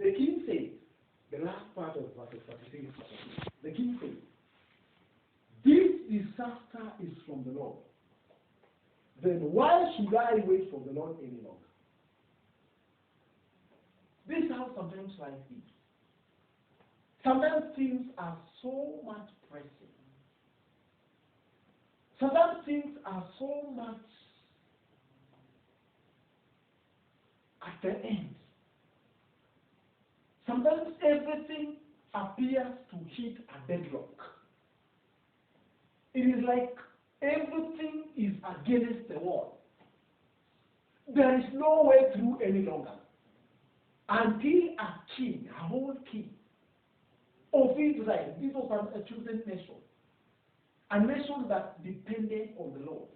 The king said, the last part of verse 46, the king said, this disaster is from the Lord. Then why should I wait for the Lord any longer? This is how sometimes life is. Sometimes things are so much pressing. Sometimes things are so much at the end. Sometimes everything appears to hit a deadlock. It is like everything is against the wall. There is no way through any longer. Until a king, a whole king of Israel, this was a chosen nation. A nation that depended on the Lord.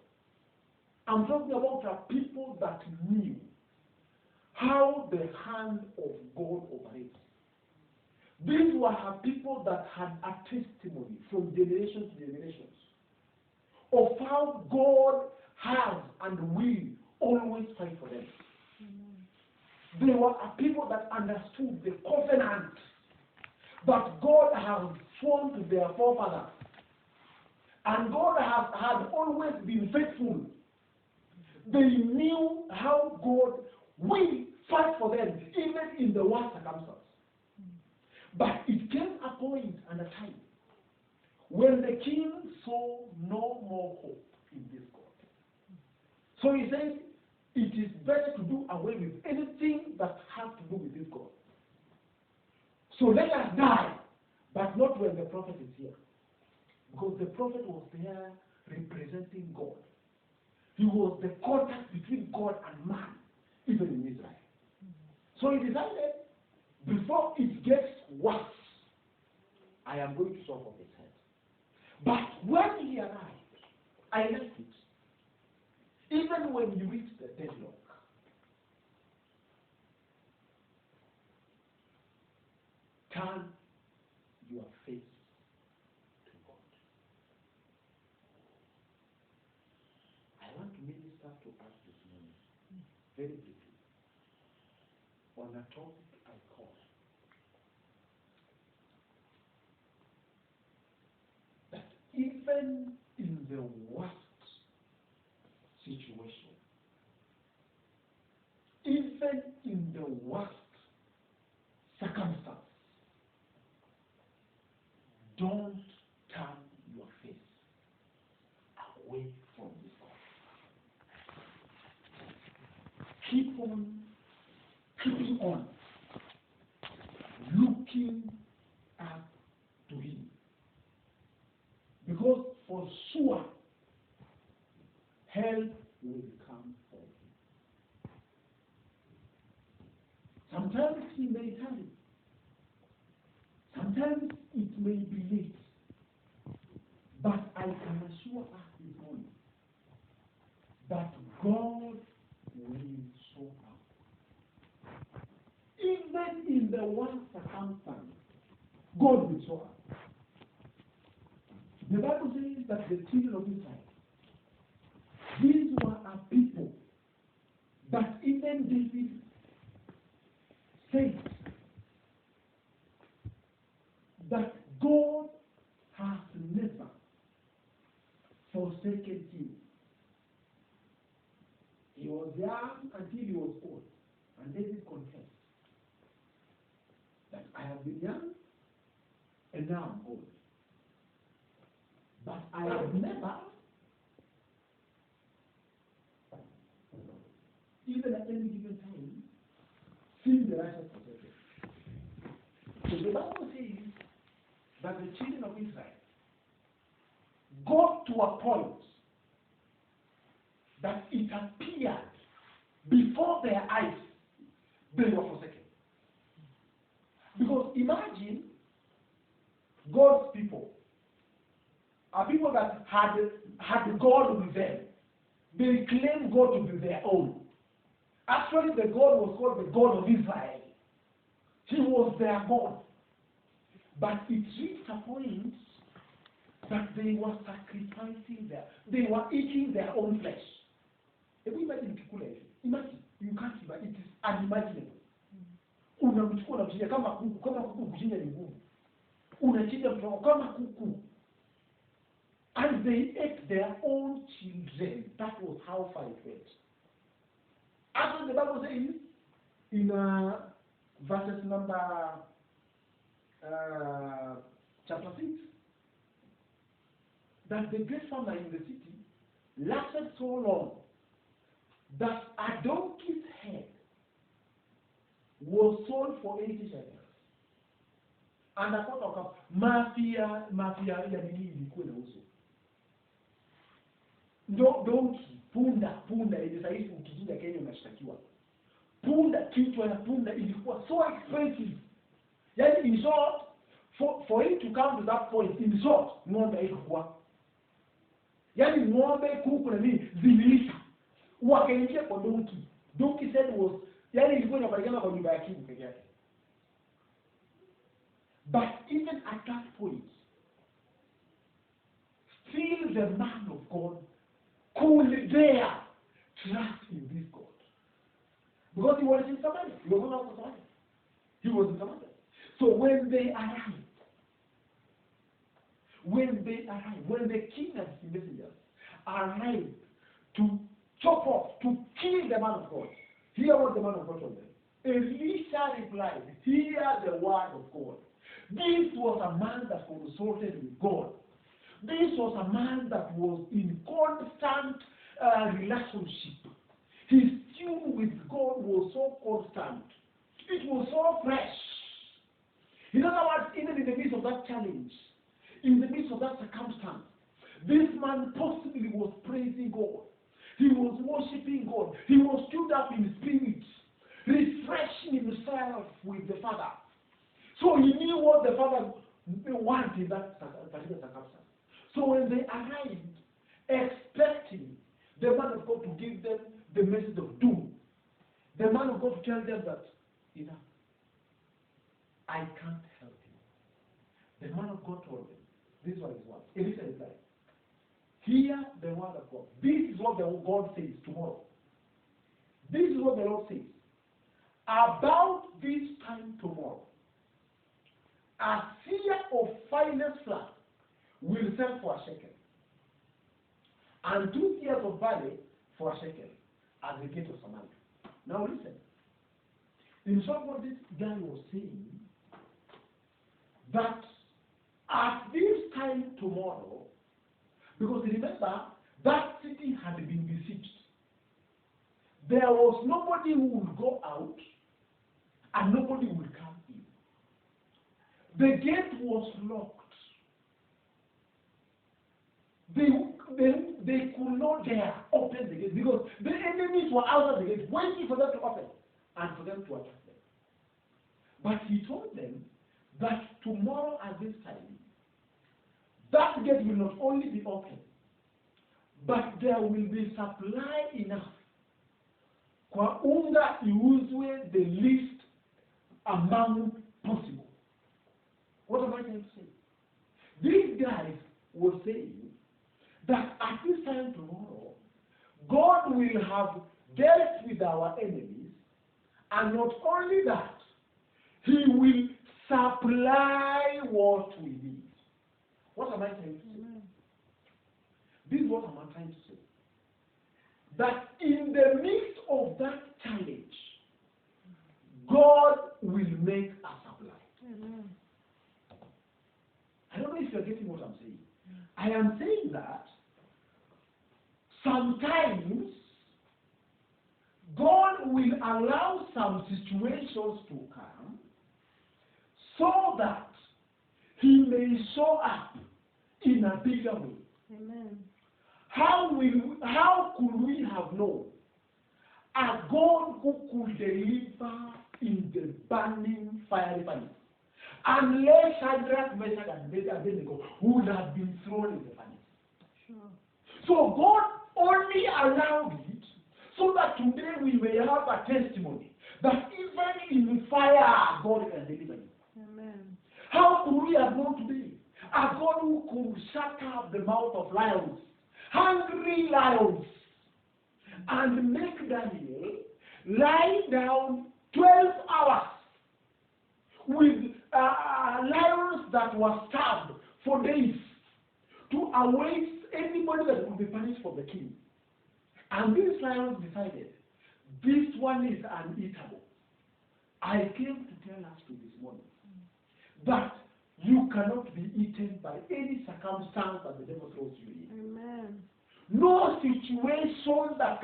I'm talking about a people that knew how the hand of God operates. These were a people that had a testimony from generation to generations of how God has and will always fight for them. They were a people that understood the covenant that God has sworn to their forefathers. And God had always been faithful. They knew how God will fight for them, even in the worst circumstances. But it came a point and a time when the king saw no more hope in this God. So he said, it is better to do away with anything that has to do with this God. So let us die, but not when the prophet is here. Because the prophet was there representing God. He was the contact between God and man, even in Israel. So he decided, before it gets worse, I am going to chop off his head. But when he arrived, I left it. Even when you reach the deadlock, turn your face to God. I want to minister to us this morning, very briefly, on a topic I call that even in the worst situation, even in the worst circumstance, don't turn your face away from this God. Keeping on, looking up to Him. Because for sure, help will come from Him. Sometimes He may tarry. Sometimes it may be late. But I can assure us this morning that God will show up. Even in the worst circumstance, God will show up. The Bible says that the children of Israel, these were a people that even David said that God has never forsaken him. He was young until he was old. And David confessed that I have been young and now I'm old. But I have never, even at any given time, seen the righteous forsaken. So the Bible says that the children of Israel got to a point that it appeared before their eyes they were forsaken. Because imagine God's people are people that had God with them. They claimed God to be their own. Actually, the God was called the God of Israel. He was their God. But it reached a point that they were sacrificing they were eating their own flesh. If we imagine, you can't, but it is unimaginable. unamchukua unamchinja kama kuku kuchinja ni ngumu. Unachinja mtoto kama kuku. And they ate their own children. That was how far it went. After the Bible says in verses number chapter 6, that the great famine in the city lasted so long that a donkey's head was sold for 80 shekels. And I thought of mafia ya nini ilikuwa inauzwa. Donkey, punda ili sahihi ukijinja Kenya unashtakiwa. Punda, kichwa ya punda ilikuwa so expensive. Yani in short, for it to come to that point, in short, ng'ombe haikuwa. Yani ng'ombe, kuku na nini ziliisha. Wakaingia kwa donkey. Donkey said was, yani ilikuwa inapatikana kwa nyumba ya kibu peke yake. But even at that point, still the man of God could dare trust in this God. Because he was in Samaria. He was not in Samaria. He was in Samaria. So when they arrived, when the king and his messengers arrived to chop off, to kill the man of God, hear what the man of God told them. Elisha replied, hear the word of God. This was a man that consulted with God. This was a man that was in constant relationship. His tune with God was so constant. It was so fresh. In other words, even in the midst of that challenge, in the midst of that circumstance, this man possibly was praising God. He was worshiping God. He was stood up in spirit, refreshing himself with the Father. So he knew what the Father wanted in that particular circumstance. So when they arrived, expecting the man of God to give them the message of doom, the man of God to tell them that, I can't help you. The man of God told them, this was his word. Elisha replied, hear the word of God. This is what the God says tomorrow. This is what the Lord says. About this time tomorrow, a seer of finest flour will sell for a shekel, and 2 seers of barley for a shekel at the gate of Samaria. Now listen. In short, what this guy was saying, that at this time tomorrow, because remember, that city had been besieged. There was nobody who would go out, and nobody would come in. The gate was locked. They could not dare open the gate because the enemies were outside the gate waiting for them to open and for them to attack them. But he told them that tomorrow at this time, that gate will not only be open, but there will be supply enough. Kwa unga iuzwe the least amount possible. What am I trying to say? These guys were saying that at this time tomorrow, God will have dealt with our enemies, and not only that, He will supply what we need. What am I trying to say? This is what I'm trying to say. That in the midst of that challenge, God will make a supply. Amen. I don't know if you're getting what I'm saying. I am saying that sometimes God will allow some situations to come so that He may show up in a bigger way. Amen. How could we have known a God who could deliver in the burning fiery furnace, unless Shadrach, Meshach, and Abednego would have been thrown in the furnace? Sure. So God only allowed it so that today we may have a testimony that even in fire, God can deliver you. Amen. How could we have known today a God who could shut up the mouth of lions, hungry lions, and make Daniel lie down 12 hours with lions that were starved for days to await anybody that would be punished for the king. And these lions decided, this one is uneatable. I came to tell us to this morning that you cannot be eaten by any circumstance that the devil throws you in. Amen. No situation that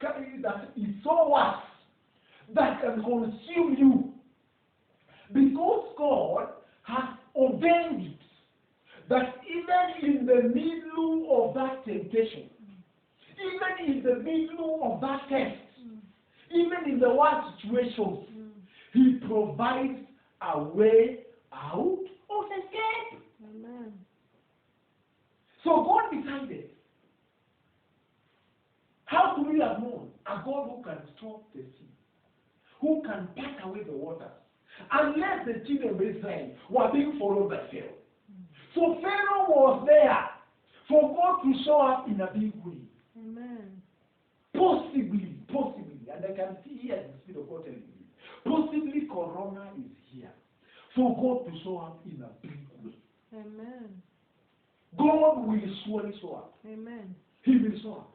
that is so worse that can consume you, because God has ordained it that even in the middle of that temptation, even in the middle of that test, even in the worst situations, He provides a way out of escape. Amen. So God decided, how could we have known a God who can stop the sea, who can pack away the waters, unless the children of Israel were being followed by Pharaoh? So Pharaoh was there for God to show up in a big way. Amen. Possibly, and I can see here the Spirit of God telling me, possibly Corona is here for God to show up in a big way. Amen. God will surely show up. Amen. He will show up.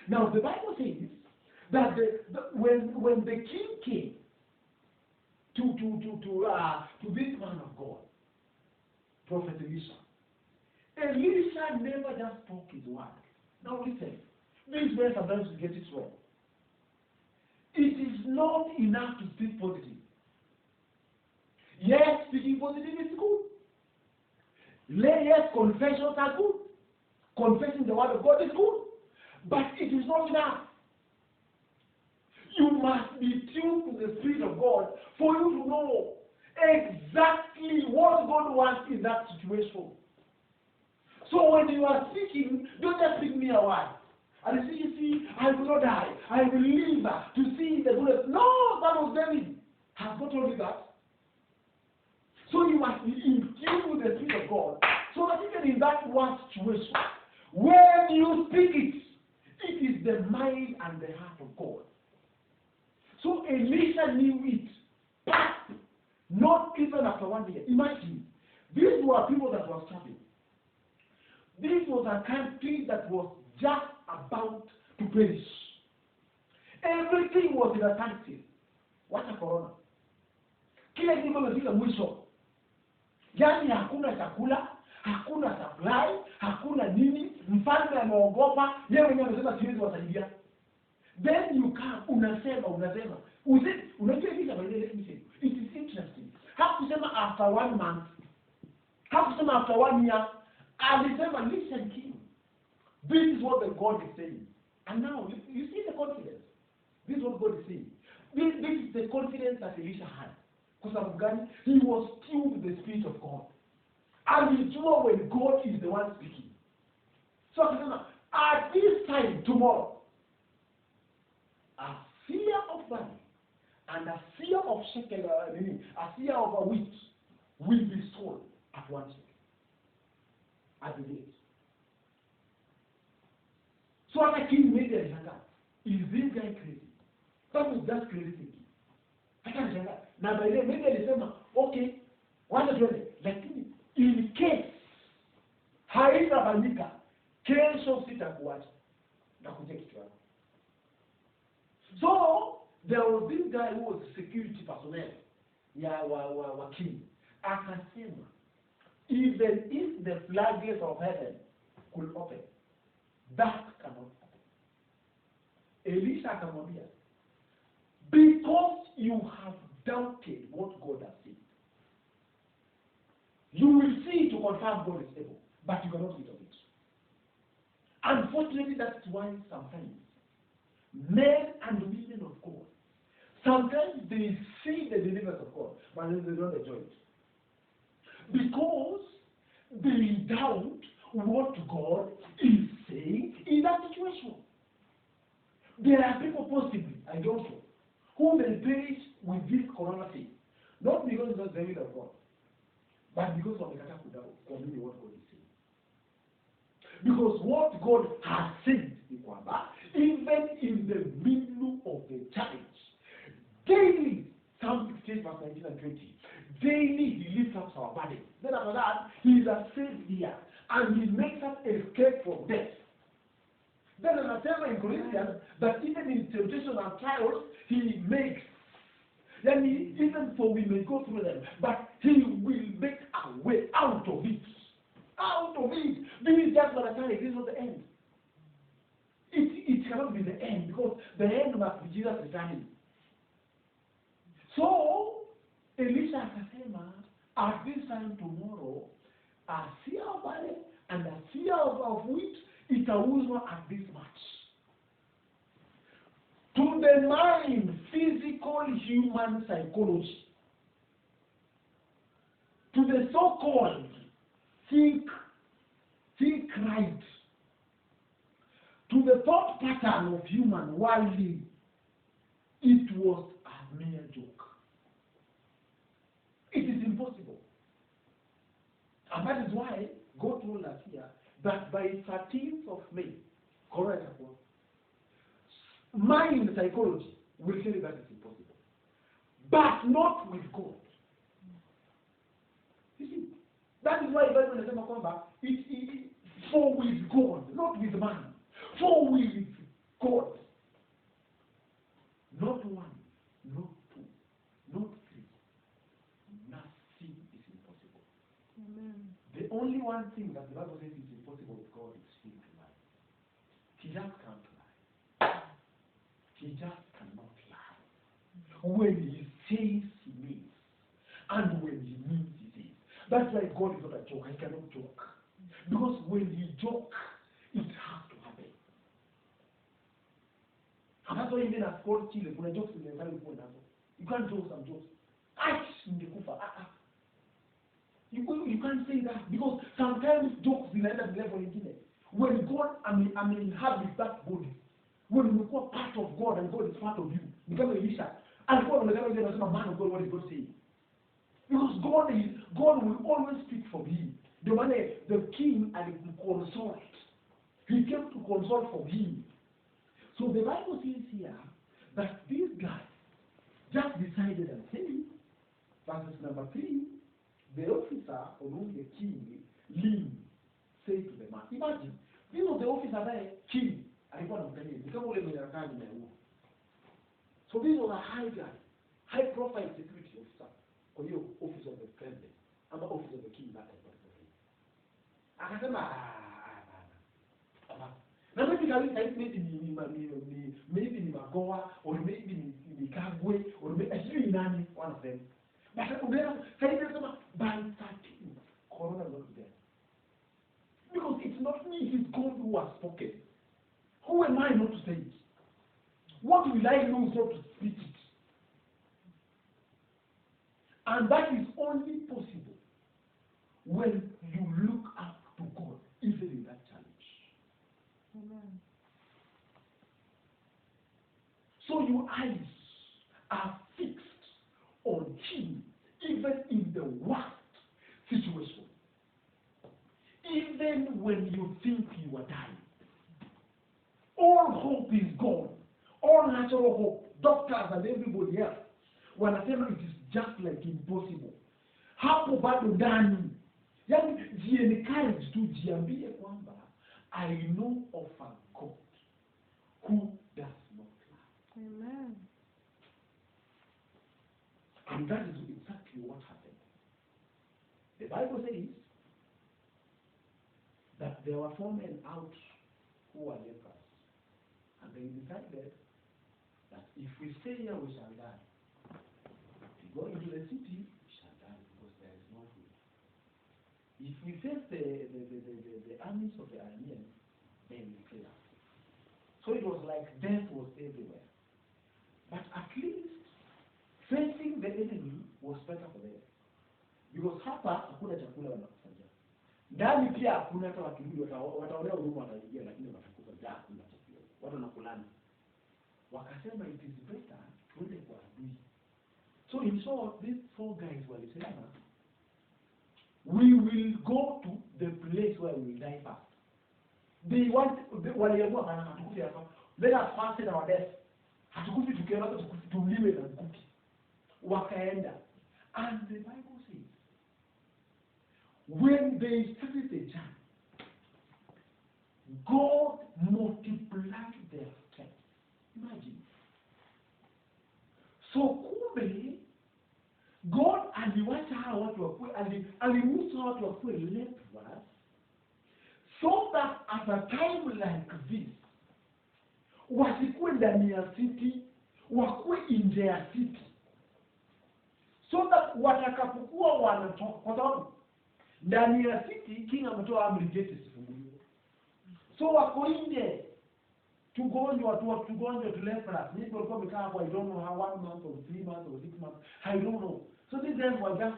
Now the Bible says that when the king came to this man of God, Prophet Elisha never just spoke his word. Now listen, this is where sometimes we get it wrong. It is not enough to speak positive. Yes, speaking positive is good. Yes, confessions are good. Confessing the word of God is good. But it is not enough. You must be tuned to the Spirit of God for you to know exactly what God wants in that situation. So when you are speaking, don't just speak me a word. And you see, I will not die. I will live to see the goodness. No, that was David. Has God told you that? So you must be in tune with the Spirit of God. So that even in that one situation, when you speak it, it is the mind and the heart of God. So Elisha knew it. But not even after 1 year. Imagine, these were people that were starving. This was a country that was just about to perish. Everything was in a standstill. What a corona. Kila kitu kimefika mwisho. Yaani hakuna chakula, hakuna supply, hakuna nini. Mfalme ameogopa, yeye mwenyewe anasema siwezi wasaidia. Then you come, unasema. Unajua hivi kama ile, let me say, it is interesting. Hakusema after 1 month. Hakusema after 1 year. Alisema, listen king. This is what the God is saying. And now, you see the confidence. This is what God is saying. This is the confidence that Elisha had. Because he was filled with the Spirit of God. And he knew when God is the one speaking. So at this time, tomorrow, a fear of money and a fear of shekel, a fear of a wheat will be sold at 1 shekel. At the gate. So what a king made a shaka. Is this guy crazy? That was just crazy thinking. I can't say that. Now by then, maybe they say, okay, what is it? Like, in case, haitafanyika, kesho sitakuacha na kuja kichwa. So there was this guy who was security personnel wa king. Akasema, even if the floodgates of heaven could open, that cannot happen. Elisha akamwambia, because you have doubted what God has said, you will see to confirm God is able, but you cannot eat of it. Unfortunately, that's why sometimes men and women of God, sometimes they see the deliverance of God, but then they don't enjoy it. Because they doubt what God is saying in that situation. There are people possibly, I don't know, who may perish with this corona thing. Not because it's not the will of God, but because of the community what God is saying. Because what God has said, even in the middle of the challenge, daily, Psalm 16, verse 19 and 20, daily he lifts up our body. Then after that, he is a savior and he makes us escape from death. Then anasema in Corinthians that even in temptation and trials, he makes. Then even so we may go through them, but he will make a way out of it. Out of it. This is just what I tell you, this is not the end. It cannot be the end because the end must be Jesus returning. So, Elisha akasema, at this time tomorrow, a seer of barley and a seer of wheat, itauzwa at this much. To the mind, physical human psychology, to the so-called think right, to the thought pattern of human worldly, it was a mere joke. It is impossible. And that is why God told us here that by 13th of May, correct, mind psychology will tell you that it's impossible. But not with God. You see, that is why Bible inasema kwamba for with God, not with man. For with God. Not one, not two, not three. Nothing is impossible. Amen. The only one thing that the Bible says is impossible with God is him to lie. He just can't lie. He just cannot lie. When he says, he means. And when he means, he says. That's why God is not a joke. He cannot joke. Because when he jokes, it has to happen. And that's why even as God children, when I joke in the Bible, you can't joke some jokes. You can't say that because sometimes jokes in another level in Guinea. When God inhabits that body, when you become part of God and God is part of you, become Elisha, and God will never say, "Man of God, what is God saying?" Because God will always speak from him. The one the king and the consort, he came to consult from him. So the Bible says here that this guy just decided and said, verses number 3, the officer or the king, Lim, said to the man, imagine, this was the officer there, king, and he was so this was a high guy, high profile security officer, or your office of the president, and the office of the king that time. Now maybe maybe Magoa or maybe Kagwe or maybe one of them. But by 13, Corona not there. Because it's not me, it's God who has spoken. Who am I not to say it? What will I know not to speak it? And that is only possible when you look up to God, even in that challenge. Amen. So your eyes are fixed on him, even in the worst situation. Even when you think you are dying. All hope is gone. All natural hope. Doctors and everybody else. Wanasema it is just like impossible. Hapo bado ndani. Yani ji-encourage tu, jiambie kwamba I know of a God who does not lie. Amen. And that is exactly what happened. The Bible says that there were 4 men out who were lepers. And they decided that if we stay here, we shall die. If we go into the city, we shall die because there is no food. If we face the armies of the Arameans, then we kill us. So it was like death was everywhere. But at least facing the enemy was better for them. Because hapa hakuna chakula wanakufanya. Ndani pia hakuna, hata wakirudi wataonea huruma, wataingia, lakini watakufa njaa, hakuna chakula. Watu wanakulana. Wakasema it is better tuende kwa adui. So in short, these 4 guys walisema, we will go to the place where we will die first. They want, waliamua kana hatukufi hapa. Let us fast in our death. Hatukufi tukiona tukufi tumliwe na mkuki. Wakaenda. And the Bible says, when they started the journey, God multiplied their strength. Imagine. So kumbe, God aliwacha hawa watu wakuwe, aliruhusu watu wakuwe lepers, so that at a time like this, wasikuwe ndani ya city, wakuwe nje ya city. So that watakapokuwa wanatoka, kwa sababu ndani ya city king ametoa amri gate isifunguliwe. So wako nje, tugonjwa tu lepers. Maybe walikuwa wamekaa hapo, I don't know how, 1 month or 3 months or 6 months, I don't know. So these guys were just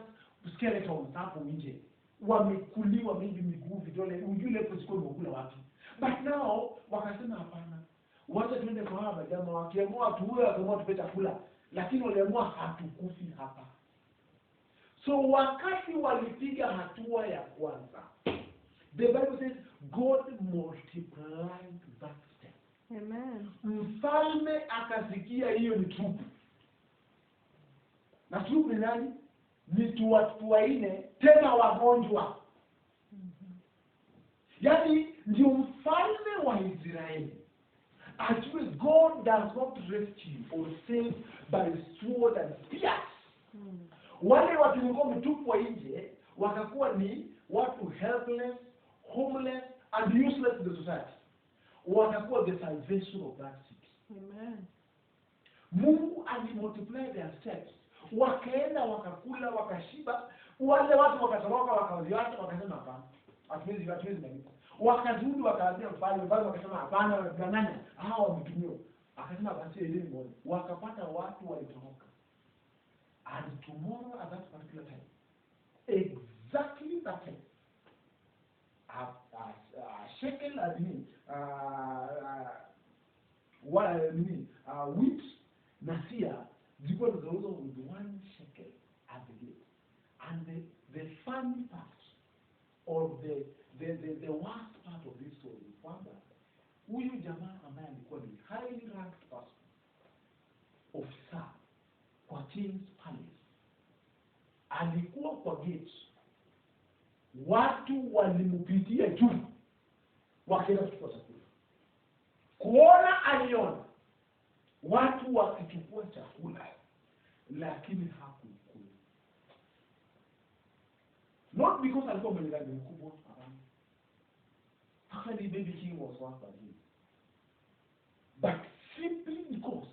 skeletons hapo nje. Wamekuliwa maybe miguu, vidole, ujue lepers kwa wamekula wapi. But now wakasema hapana. Wacha tuende kwa hapa jamaa, wakiamua tuwe, wakiamua tupe chakula, lakini waliamua hatukufi hapa. So wakati walipiga hatua ya kwanza, the Bible says God multiplied that step. Amen. Mfalme akasikia hiyo ni trupu. Na trupu ni nani? Ni watu waine tena wagonjwa. Yaani ndio mfalme wa Israeli ajue God does not rescue or save by sword and spears. Wale watu walikuwa wametupwa nje wakakuwa ni watu helpless, homeless and useless in the society. Wakakuwa the salvation of that city. Amen. Mungu alimultiply their steps. Wakaenda wakakula wakashiba. Wale watu wakatoroka wakaziacha wakasema hapana. Hatuwezi nani. Wakazudi wakaambia mfalme wakasema hapana, wanadanganya. Hao wametumiwa. Akasema basi elimu moja. Wakapata watu walitoroka. And tomorrow at that particular time, exactly that time, shekel wheat na sia zilikuwa zinauzwa with 1 shekel at the gate. And the funny part or the worst part of this story is kwamba huyu jamaa ambaye alikuwa ni highly ranked person, officer kwa King's Palace, alikuwa kwa gate. Watu walimpitia juu wakienda kuchukua chakula. Kuona aliona watu wakichukua chakula, lakini hakukula. Not because alikuwa mwenyegaji mkubwa, hapana. Actually, baby king was one of him. But simply because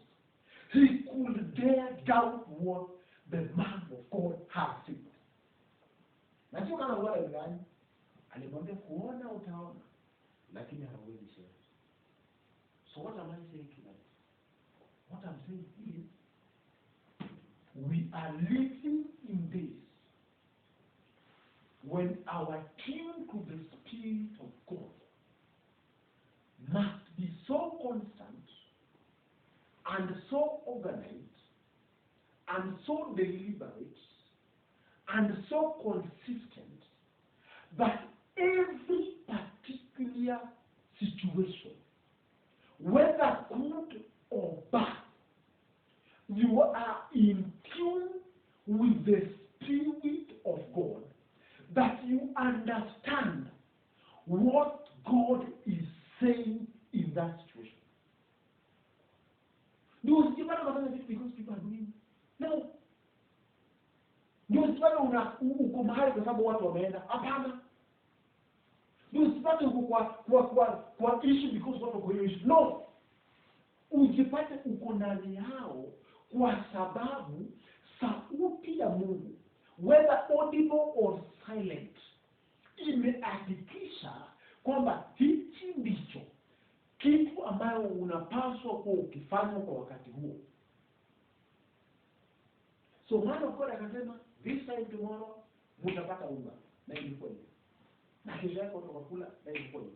he could dare doubt what the man of God had said. Na sio kama wale ndani alimwambia kuona utaona, lakini hawezi share. So what am I saying tonight? What I'm saying is, we are living in days when our tune to the Spirit of God must be so constant and so organized and so deliberate and so consistent that every particular situation, whether good or bad, you are in tune with the Spirit of God, that you understand what God is saying in that situation. Because people are doing. No. Usipate uko mahali kwa sababu watu wameenda. Hapana. Usipate uko kwa issue because watu wako issue. No. Usipate uko ndani yao kwa sababu sauti ya Mungu, whether audible or silent, imehakikisha kwamba hichi ndicho kitu ambayo unapaswa kuwa ukifanya kwa wakati huo. So man of God akasema, this time tomorrow mtapata unga na ilikuwa hiyo. Na kesho yake utakula na ilikuwa hiyo.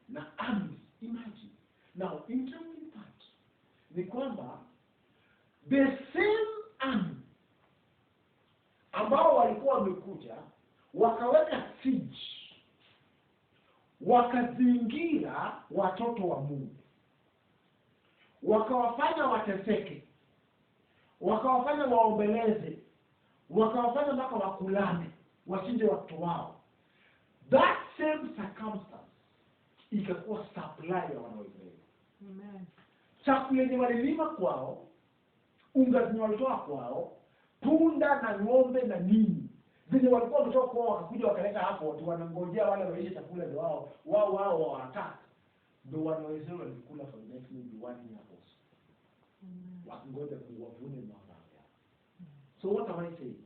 Na armies, imagine. Now, interesting part ni kwamba the same army ambao walikuwa wamekuja wakaweka siege, wakazingira watoto wa Mungu, wakawafanya wateseke, wakawafanya waombeleze, wakawafanya mpaka wakulane wachinje watoto wao. That same circumstance ikakuwa supply ya wana wa Israeli. Amen. Chakula yenye walilima kwao, unga zenye walitoa kwao, punda na ng'ombe na nini zenye walikuwa wametoka kwao, wakakuja wakaleta hapo, watu wanangojea wale waishe chakula ndio wao wataka. Ndio wana wa Israeli walikula for the next maybe 1 year also. Wakingoja kuwavune mazao yao. So what am I saying?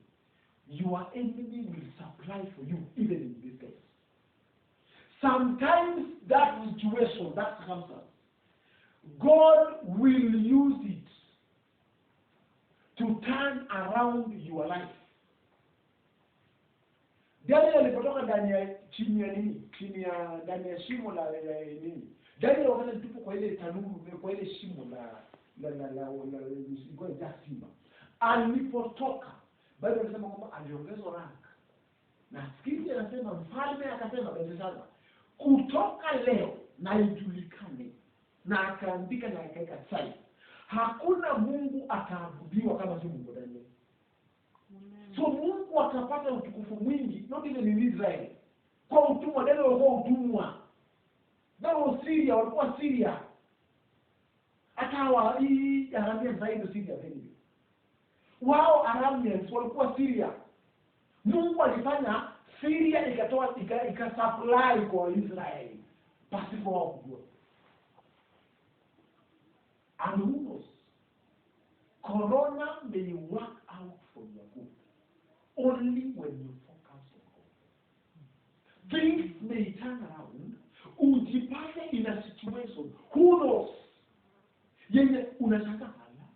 Your enemy will supply for you even in this case. Sometimes that situation, that circumstance, God will use it to turn around your life. Daniel alipotoka ndani ya chini ya shimo la nini? Daniel wakati tupo kwa ile tanuru, kwa ile shimo la simba. Alipotoka, Biblia inasema kwamba aliongezwa rank. Na sikiti anasema mfalme akasema Belshaza, kutoka leo na ijulikane, na akaandika na akaweka sahihi, hakuna Mungu ataabudiwa kama si Mungu Daniel. So Mungu akapata utukufu mwingi, not even in Israel. Kwa utumwa, Daniel walikuwa utumwa. Nao Syria, walikuwa Syria. Akawa hii Arabian zaidi Syria zaidi. Wao Arabians walikuwa Syria. Mungu alifanya Syria ikasupply kwa Israeli pasipo wao kujua. And who knows? Corona may work out for your good only when you focus on God. Things may turn around. Ujipate in a situation, who knows? Yenye unashangaa hala.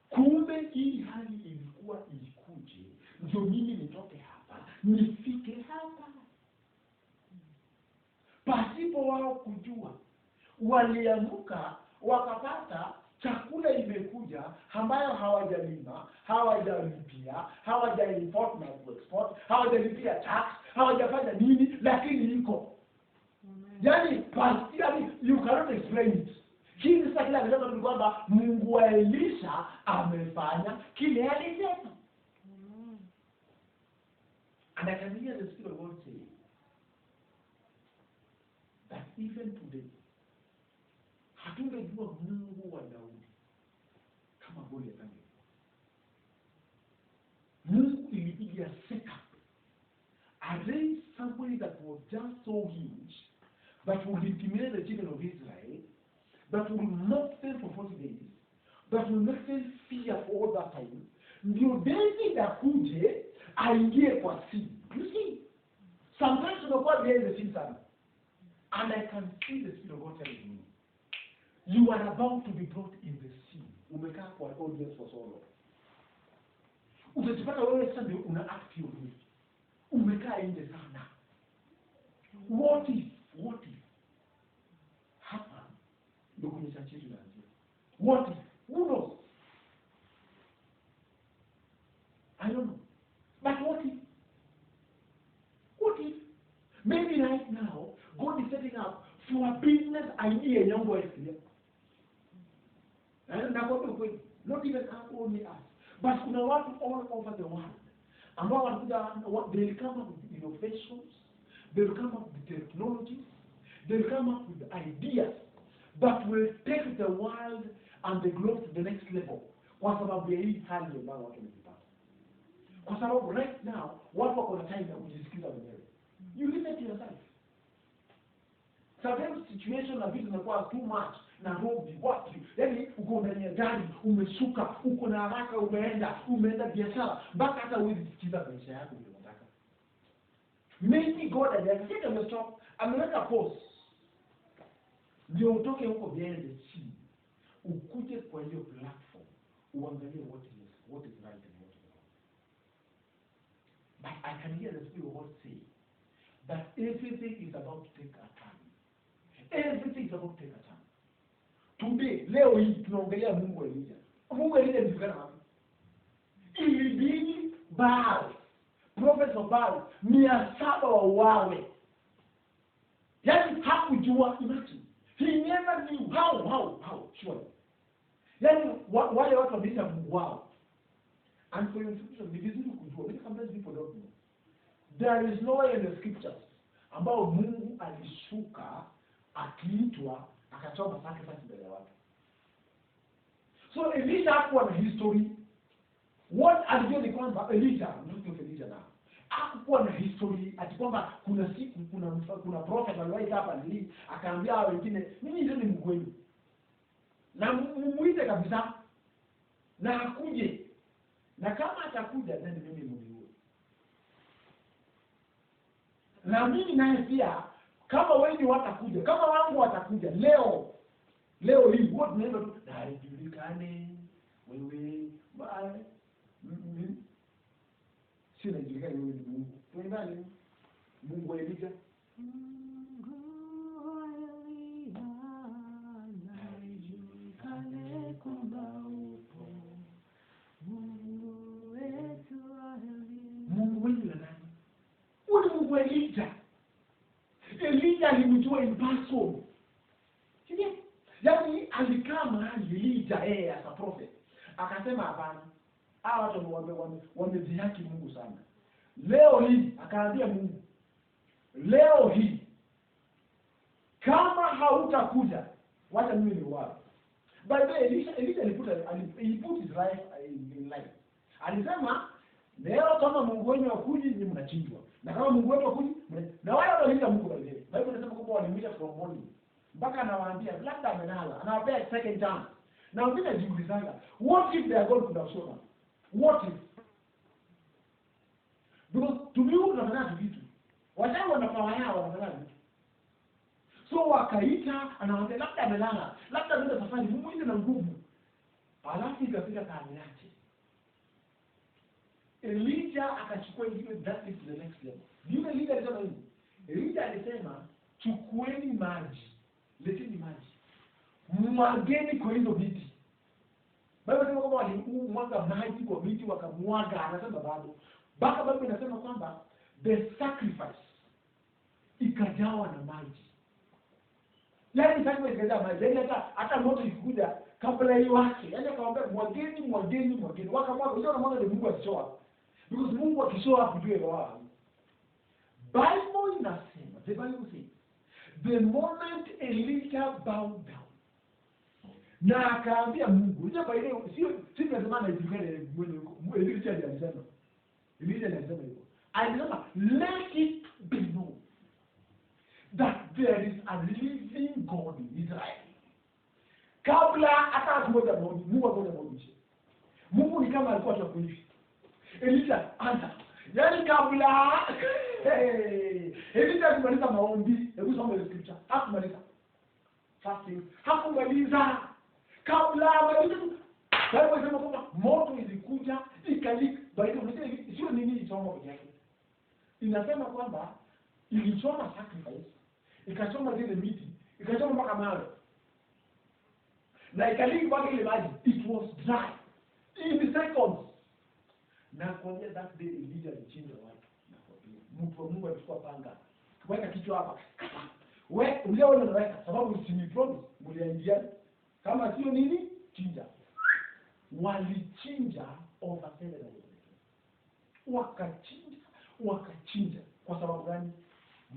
Kumbe hii hali ilikuwa ikuje, ndio mimi nitoke hapa, nifike hapa. Pasipo wao kujua, waliamuka wakapata chakula imekuja ambayo hawajalima, hawajalipia, hawajaimport na export, hawajalipia tax, hawajafanya nini, lakini iko. Yani you cannot explain it. Hii ni sasa kile anasema ni kwamba Mungu wa Elisha amefanya kile alisema. And I can hear the Spirit of God say that even today, hatungejua Mungu wa Daudi kama Goliath angekuwa. Mungu ilipiga setup, arrange somebody that was just so huge, that would intimidate the children of Israel, that would mock them for 40 days, that would make them fear for all that time. Ndio David akuje aingie kwa sea. You see, sometimes unakuwa behind the scenes sana. And I can see the Spirit of God telling me, you are about to be brought in the sea. Umekaa kwa audience for so long. Utajipata wewe sasa ndio una act hivi. Umekaa nje sana. What if hapa ndio kwenye chache tunaanzia. What if? Who knows? I don't know. But what if? Maybe right now, God is setting up for a business idea in your voice here. And not even only us, but kuna watu all over the world. Ambao wanakuja, they will come up with innovations, they will come up with technologies, they will come up with ideas that will take the world and the globe to the next level. Kwa sababu ya hii hali ambayo watu wamepata. Kwa sababu right now, watu wako na time ya kujisikiza wenyewe. You listen to yourself. Sometimes situation na vitu zinakuwa too much. Nairobi, wapi? Yaani uko ndani ya gari, umeshuka, uko na haraka, umeenda biashara, mpaka hata huwezi sikiza maisha yako vile unataka. Maybe God aliyakisha amestop, ameweka pause. Ndio utoke huko behind the scene. Ukuje kwa hiyo platform, uangalie what is right and what is wrong. But I can hear the Spirit of God say that everything is about to take a turn. Everything is about to take a turn. Today, leo hii tunaongelea Mungu wa Elisha. Mungu wa Elisha ni kana wapi? Ilibidi Baal, prophets of Baal, 700 wauawe. Yaani hakujua, imagine. He never knew how, surely. Yaani wale watu wamesha Mungu wao. And for your institution, ni vizuri kujua. Many sometimes people don't know. There is nowhere in the scriptures ambao Mungu alishuka akiitwa akatoa sacrifice mbele ya watu. So Elijah hakuwa na history. What alijua ni kwamba Elijah na hakuwa na history ati kwamba kuna siku kuna prophet aliwahi hapa nili akaambia wengine mimi ndio ni Mungu wenu. Na mumuite kabisa na akuje. Na kama atakuja then mimi mniue. Na mimi naye pia kama wengi watakuja, kama wangu watakuja leo hii wote tunaenda tu na haijulikane wewe bye. Si najulikana wewe ni Mungu. Tuendane Mungu wa Elijah. Elijah alimjua in person. Yaani alikaa mahali Elijah as a prophet. Akasema hapana. Hawa watu wamedhihaki Mungu sana. Leo hii akaambia Mungu. Leo hii kama hautakuja wacha mimi niuawe. By the way, Elijah he put his life in life. Alisema leo kama Mungu wenu akuji ni mnachinjwa. Na kama Mungu wetu akuji na wale wanaita Mungu by the way. Bible inasema kwamba walimwita from morning. Mpaka anawaambia labda amenala. Anawapea second chance. Na wengine jiulizanga, what if their God could have shown up? What if? Because tumiu tunafanya vitu. Wachana wanapawa yao wanafanya vitu. So wakaita anawaambia labda amelala. Labda ndio safari muende na nguvu. Alafu ikafika kazi yake. Elijah akachukua ile that is the next level. Yule Elijah alisema hivi. Elijah alisema chukueni maji. Leteni maji. Mwageni kwa hizo miti. Baba anasema kwamba walimwaga maji kwa miti wakamwaga, anasema bado. Baba inasema kwamba the sacrifice ikajawa na maji. Yaani sacrifice ikajawa maji. Yaani hata moto ikikuja kabla hiyo wake. Yaani akawaambia mwageni. Wakamwaga, ndio mwana wa Mungu akishoa. Because Mungu akishoa hapo ndio wao. Bible inasema, the Bible says, the moment Elijah bowed down, na akaambia Mungu, ndio kwa ile sio lazima na itikane mwenye Elijah alisema. Elijah alisema hivyo. Alisema let it be known that there is a living God in Israel. Kabla hata mmoja Mungu akamwambia. Mungu ni kama alikuwa atakuishi. Elijah anza. Yaani kabla Elijah alimaliza maombi, hebu soma ile scripture. Hakumaliza fasting, hakumaliza kabla Bible inasema kwamba moto ilikuja ikalika. Bible inasema sio nini ichoma kwa yake. Inasema kwamba ilichoma sacrifice, ikachoma zile miti, ikachoma mpaka mawe. Na ikalika mpaka ile maji. It was dry in seconds. Na kuanzia that day Elijah alichinja watu. Mtu wa Mungu alichukua panga. Kuweka kichwa hapa. Wewe uliona unaweka sababu usini promise mliingia. Kama sio nini? Chinja. Walichinja over 700. Wakachinja. Kwa sababu gani?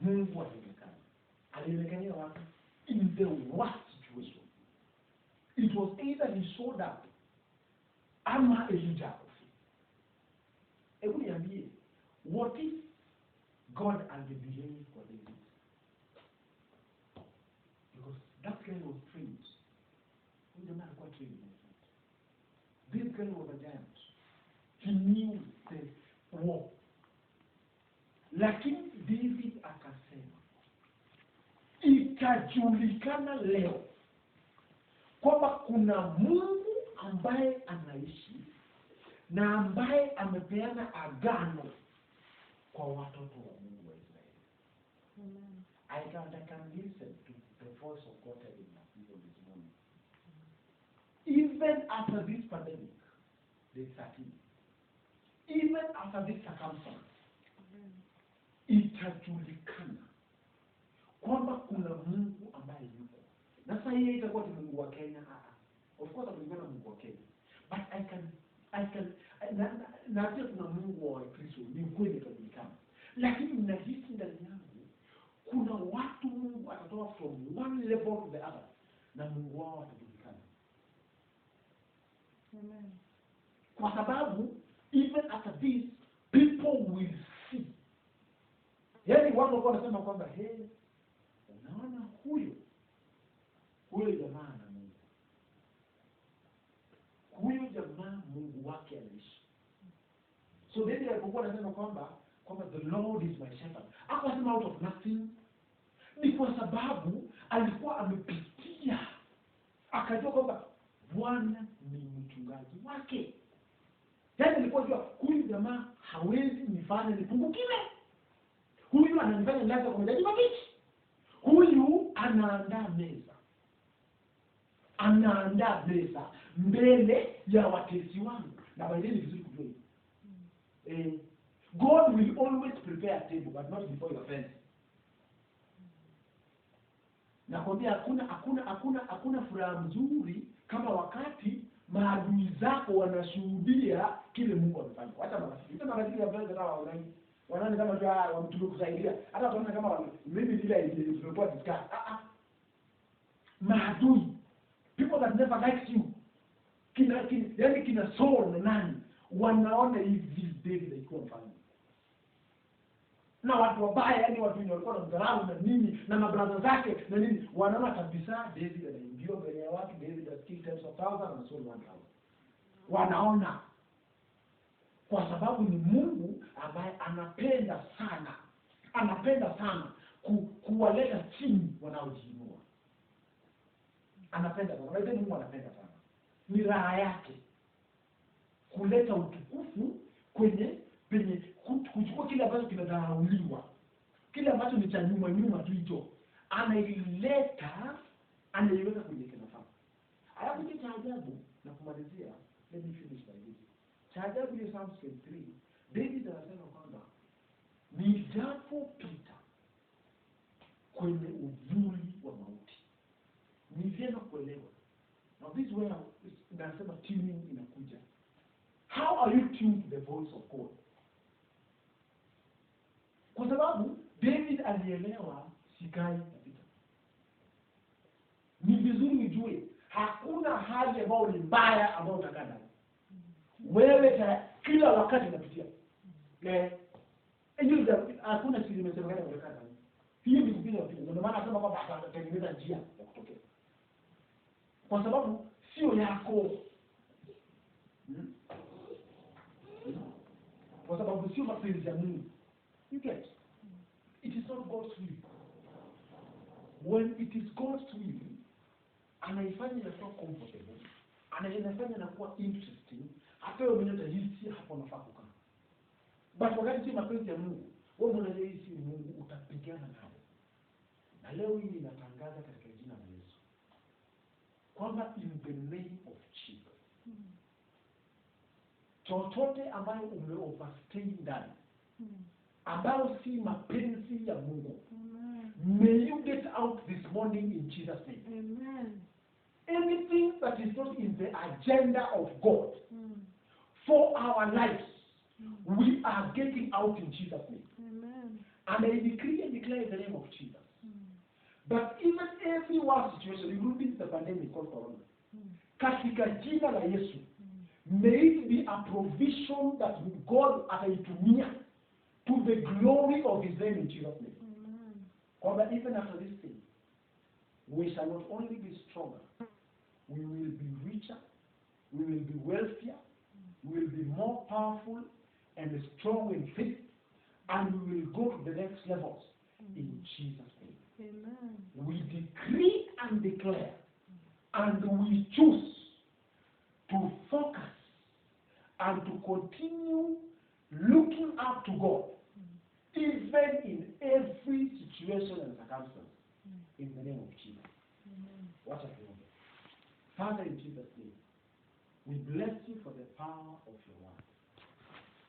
Mungu alionekana. Alionekania watu in the worst situation. It was either he showed up ama Elijah. Hebu niambie, what if God delayed for David? Because that guy was trained. Huyu jamaa alikuwa trained. This guy was a giant. He knew the war. Lakini David akasema, ikajulikana leo kwamba kuna Mungu ambaye anaishi na ambaye amepeana agano kwa watoto wa Mungu wa Israeli. I can listen to the voice of God telling us this morning. Even after this pandemic, this 13, even after this circumstance, itajulikana kwamba kuna Mungu ambaye yuko. Na sasa yeye itakuwa ni Mungu wa Kenya. Of course atakuwa Mungu wa Kenya. But na pia kuna Mungu wa Kristo, ni kweli kujulikana. Lakini ninahisi ndani yangu kuna watu Mungu atatoa from one level to the other na Mungu wao atajulikana. Amen. Kwa sababu even after this people will see. Yaani watu wanasema kwamba unaona huyo jamaa na Mungu. Huyo jamaa Mungu wake anaishi. So David alipokuwa anasema kwamba the Lord is my shepherd. Hakusema out of nothing. Ni kwa sababu alikuwa amepitia. Akajua kwamba Bwana ni mchungaji wake. Yaani alikuwa anajua huyu jamaa hawezi nifanya nipungukiwe. Huyu ananifanya nilaze kwa meza mabichi. Huyu anaandaa meza mbele ya watesi wangu. Na baadaye ni vizuri kujua hivi. God will always prepare a table but not before your friends. Nakwambia hakuna furaha mzuri kama wakati maadui zako wanashuhudia kile Mungu amefanya. Wacha marafiki ya friends nao wanaona kama ndio wametukusaidia. Hata tunaona kama mimi vile tumekuwa discuss. Maadui, people that never liked you. Kina Saul na nani wanaona hivi David alikuwa mfano. Na watu wabaya, yani watu wenye walikuwa na mdharau na nini na mabrother zake na nini, wanaona kabisa David anaingia mbele ya watu, David has killed tens of thousands and Saul 1,000. Wanaona kwa sababu ni Mungu ambaye anapenda sana kuwaleta chini wanaojiinua. Anapenda sana. Unajua Mungu anapenda sana. Ni raha yake kuleta utukufu kwenye kuchukua kile ambacho kinadharauliwa, kile ambacho ni cha nyuma tu hicho, anaiweka kwenye kinafaa. Alafu kitu cha ajabu na kumalizia, let me finish by this. Cha ajabu ni Psalm 23. David anasema kwamba nijapopita kwenye uvuli wa mauti. Ni vyema kuelewa. Now this way nasema tuning inakuja. How are you tuned to the voice of God? Kwa sababu David alielewa sikai kabisa. Ni vizuri ujue hakuna hali ambayo ni mbaya ambayo utakaa nayo. Wewe kila wakati unapitia. Hiyo hakuna siri imesemekana utakaa nayo. Hiyo ni kupita tu. Ndio maana nasema kwamba atatengeneza njia ya kutokea. Kwa sababu sio yako. Kwa sababu sio mapenzi ya Mungu. You get? It is not God's will. When it is God's will, anaifanya inakuwa comfortable, anaifanya inakuwa interesting, hata wewe mwenyewe utahisi hapo unafaa kukaa. But wakati si mapenzi ya Mungu, wewe unahisi Mungu utapigana naye. Na leo hii ninatangaza katika jina la Yesu kwamba in the name of Jesus, chochote ambayo umeoverstay ndani, ambayo si mapenzi ya Mungu, may you get out this morning in Jesus' name. Amen. Anything that is not in the agenda of God for our lives, we are getting out in Jesus' name. Amen. And I decree and declare in the name of Jesus. But even every one situation, including the pandemic called Corona, katika jina la Yesu, may it be a provision that God ataitumia to the glory of His name in Jesus' name. But even after this thing, we shall not only be stronger, we will be richer, we will be wealthier, we will be more powerful and strong in faith, and we will go to the next levels in Jesus' name. Amen. We decree and declare, and we choose to focus and to continue looking up to God, even in every situation and circumstance, in the name of Jesus. What a prayer. Father, in Jesus' name, we bless